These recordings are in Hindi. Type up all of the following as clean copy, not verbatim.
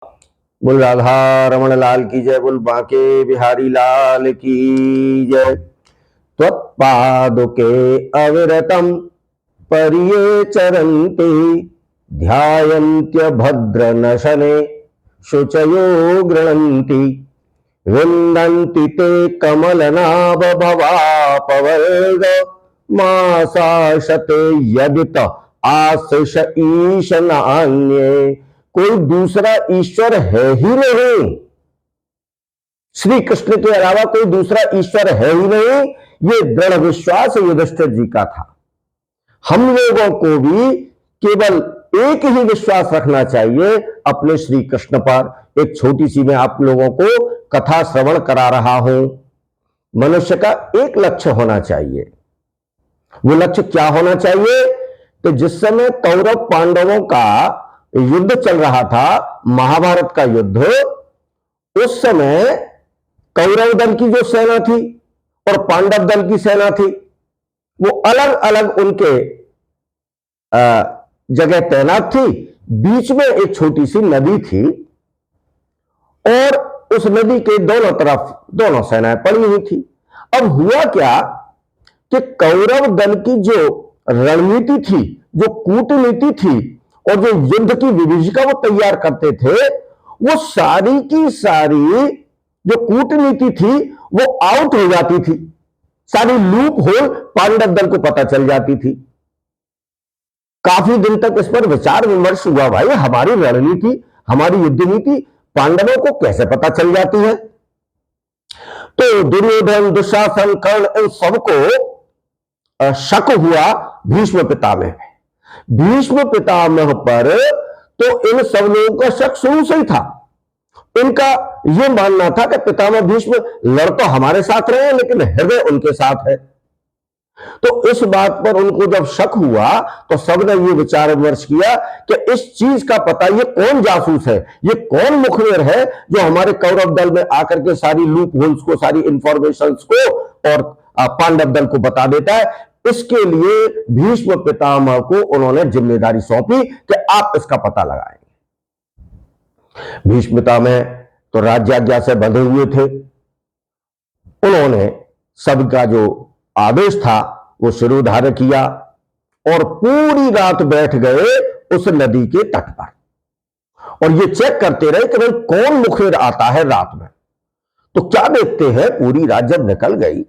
बोल राधा रमण लाल की जय, बोल बांके बिहारी लाल की जय। त्वत्पादुके अविरतम परिये चरन्ति ध्यायन्त्य भद्रनशने शुचयो गृह्णन्ति विन्दन्ति ते कमलनाभ भवापवर्ग मासाशते यदित आशिष ईश नान्ये। कोई दूसरा ईश्वर है ही नहीं, श्री कृष्ण के अलावा कोई दूसरा ईश्वर है ही नहीं, ये दृढ़ विश्वास युधिष्ठिर जी का था। हम लोगों को भी केवल एक ही विश्वास रखना चाहिए अपने श्री कृष्ण पर। एक छोटी सी मैं आप लोगों को कथा श्रवण करा रहा हूं। मनुष्य का एक लक्ष्य होना चाहिए। वो लक्ष्य क्या होना चाहिए? तो जिस समय कौरव पांडवों का युद्ध चल रहा था, महाभारत का युद्ध, उस समय कौरव दल की जो सेना थी और पांडव दल की सेना थी, वो अलग अलग उनके जगह तैनात थी। बीच में एक छोटी सी नदी थी और उस नदी के दोनों तरफ दोनों सेनाएं पड़ी हुई थी। अब हुआ क्या कि कौरव दल की जो रणनीति थी, जो कूटनीति थी और जो युद्ध की विभीषिका वो तैयार करते थे, वो सारी की सारी जो कूटनीति थी वो आउट हो जाती थी। सारी लूप होल पांडव दल को पता चल जाती थी। काफी दिन तक इस पर विचार विमर्श हुआ, भाई हमारी रणनीति, हमारी युद्ध नीति पांडवों को कैसे पता चल जाती है। तो दुर्योधन, दुशासन, कर्ण, इन सबको शक हुआ भीष्म पितामह। भीष्म पितामह पर तो इन सब लोगों का शक शुरू से ही था। इनका यह मानना था कि पितामह भीष्म लड़ तो हमारे साथ रहे हैं लेकिन हृदय उनके साथ है। तो इस बात पर उनको जब शक हुआ तो सबने ये विचार विमर्श किया कि इस चीज का पता, ये कौन जासूस है, ये कौन मुखबिर है जो हमारे कौरव दल में आकर के सारी लूप होल्स को, सारी इंफॉर्मेशन को और पांडव दल को बता देता है। इसके लिए भीष्म पितामह को उन्होंने जिम्मेदारी सौंपी कि आप इसका पता लगाएं। भीष्म पितामह तो राज्याज्ञा से बंधे हुए थे। उन्होंने सबका जो आदेश था वो शिरोधार्य किया और पूरी रात बैठ गए उस नदी के तट पर और ये चेक करते रहे कि भाई कौन मुखबिर आता है रात में। तो क्या देखते हैं, पूरी रात जब निकल गई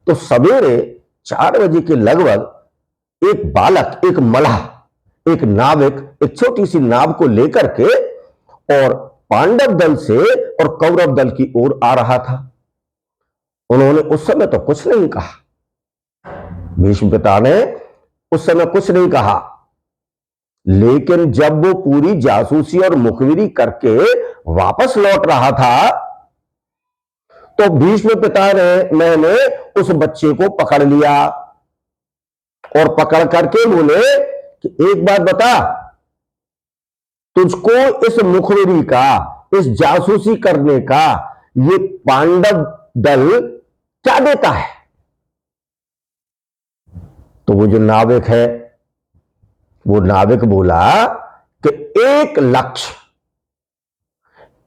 तो सवेरे 4 बजे के लगभग एक बालक, एक मल्लाह, एक नाविक एक छोटी सी नाव को लेकर के और पांडव दल से और कौरव दल की ओर आ रहा था। उन्होंने उस समय तो कुछ नहीं कहा, भीष्म पिता ने उस समय कुछ नहीं कहा, लेकिन जब वो पूरी जासूसी और मुखबिरी करके वापस लौट रहा था तो भीष्म पिता ने मैंने उस बच्चे को पकड़ लिया और पकड़ करके बोले कि एक बात बता, तुझको इस मुखबिरी का, इस जासूसी करने का ये पांडव दल क्या देता है? तो वो जो नाविक है, वो नाविक बोला कि एक लक्ष्य।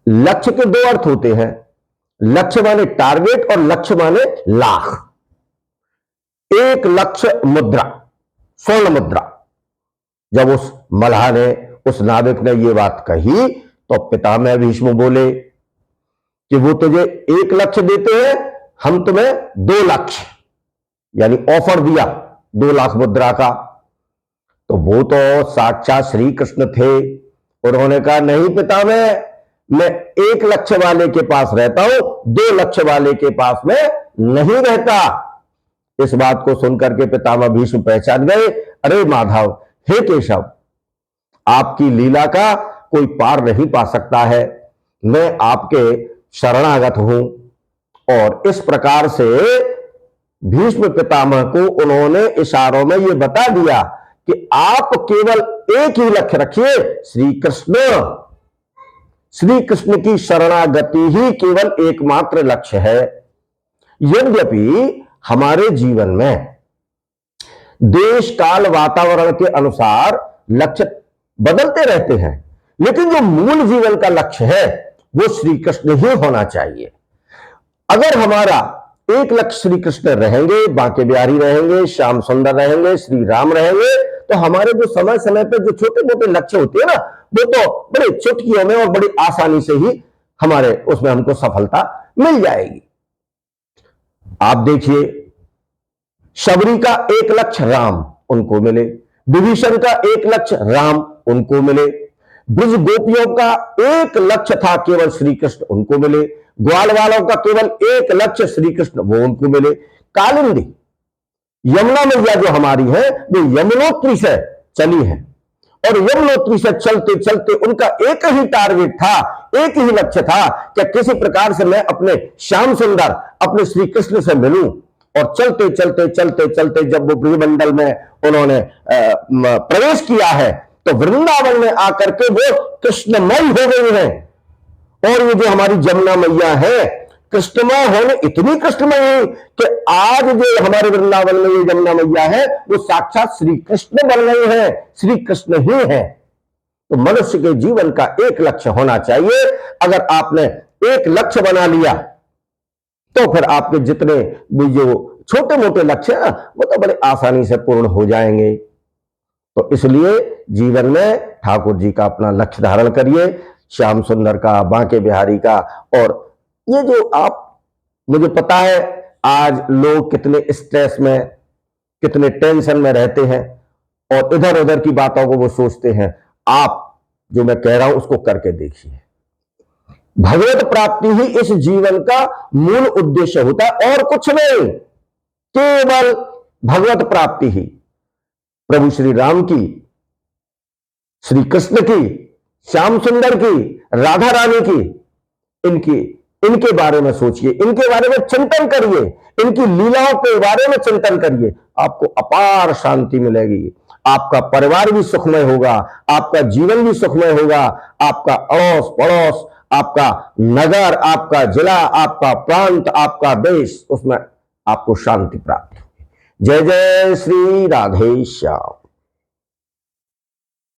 लक्ष्य के 2 अर्थ होते हैं, लक्ष्य माने टारगेट और लक्ष्य माने लाख। 1 लक्ष्य मुद्रा, स्वर्ण मुद्रा। जब उस मल्लाह ने, उस नाविक ने यह बात कही तो पितामह भीष्म बोले कि वो तुझे 1 लक्ष्य देते हैं, हम तुम्हें 2 लक्ष्य, यानी ऑफर दिया 2 लाख मुद्रा का। तो वो तो साक्षात श्री कृष्ण थे। उन्होंने कहा नहीं पितामह, मैं 1 लक्ष्य वाले के पास रहता हूं, 2 लक्ष्य वाले के पास में नहीं रहता। इस बात को सुनकर के पितामह भीष्म पहचान गए, अरे माधव, हे केशव, आपकी लीला का कोई पार नहीं पा सकता है, मैं आपके शरणागत हूं। और इस प्रकार से भीष्म पितामह को उन्होंने इशारों में यह बता दिया कि आप केवल एक ही लक्ष्य रखिए, श्री कृष्ण। श्री कृष्ण की शरणागति ही केवल एकमात्र लक्ष्य है। यद्यपि हमारे जीवन में देश काल वातावरण के अनुसार लक्ष्य बदलते रहते हैं, लेकिन जो मूल जीवन का लक्ष्य है वो श्री कृष्ण ही होना चाहिए। अगर हमारा एक लक्ष्य श्री कृष्ण रहेंगे, बांके बिहारी रहेंगे, श्याम सुंदर रहेंगे, श्री राम रहेंगे, तो हमारे जो समय समय पर जो छोटे मोटे लक्ष्य होते हैं ना, वो तो बड़े चुटकियों में और बड़ी आसानी से ही हमारे उसमें हमको सफलता मिल जाएगी। आप देखिए, शबरी का एक लक्ष्य राम, उनको मिले। विभीषण का एक लक्ष्य राम, उनको मिले। ब्रज गोपियों का एक लक्ष्य था केवल श्री कृष्ण, उनको मिले। ग्वाल वालों का केवल एक लक्ष्य श्री कृष्ण, वो उनको मिले। कालिंदी यमुना मैया जो हमारी है वो यमुनोत्री से चली है, और यमुनोत्री से चलते चलते उनका एक ही टारगेट था, एक ही लक्ष्य था कि किसी प्रकार से मैं अपने श्याम सुंदर, अपने श्री कृष्ण से मिलूं। और चलते चलते चलते चलते जब वो ब्रजमंडल में उन्होंने प्रवेश किया है, तो वृंदावन में आकर के वो कृष्णमय हो गई हैं। और ये जो हमारी जमुना मैया है, कृष्णमय होने इतनी कृष्णमय है कि आज जो हमारे वृंदावन में ये जमुना मैया है वो साक्षात श्री कृष्ण बन गए हैं, श्री कृष्ण ही है। तो मनुष्य के जीवन का एक लक्ष्य होना चाहिए। अगर आपने एक लक्ष्य बना लिया तो फिर आपके जितने भी जो छोटे मोटे लक्ष्य हैं वो तो बड़े आसानी से पूर्ण हो जाएंगे। तो इसलिए जीवन में ठाकुर जी का अपना लक्ष्य धारण करिए, श्याम सुंदर का, बांके बिहारी का। और ये जो आप, मुझे पता है आज लोग कितने स्ट्रेस में, कितने टेंशन में रहते हैं और इधर उधर की बातों को वो सोचते हैं। आप जो मैं कह रहा हूं उसको करके देखिए। भगवत प्राप्ति ही इस जीवन का मूल उद्देश्य होता है और कुछ नहीं, केवल भगवत प्राप्ति ही। प्रभु श्री राम की, श्री कृष्ण की, श्याम सुंदर की, राधा रानी की, इनके बारे में सोचिए, इनके बारे में चिंतन करिए, इनकी लीलाओं के बारे में चिंतन करिए, आपको अपार शांति मिलेगी। आपका परिवार भी सुखमय होगा, आपका जीवन भी सुखमय होगा, आपका अड़ोस पड़ोस, आपका नगर, आपका जिला, आपका प्रांत, आपका देश, उसमें आपको शांति प्राप्त होगी। जय जय श्री राधे श्याम।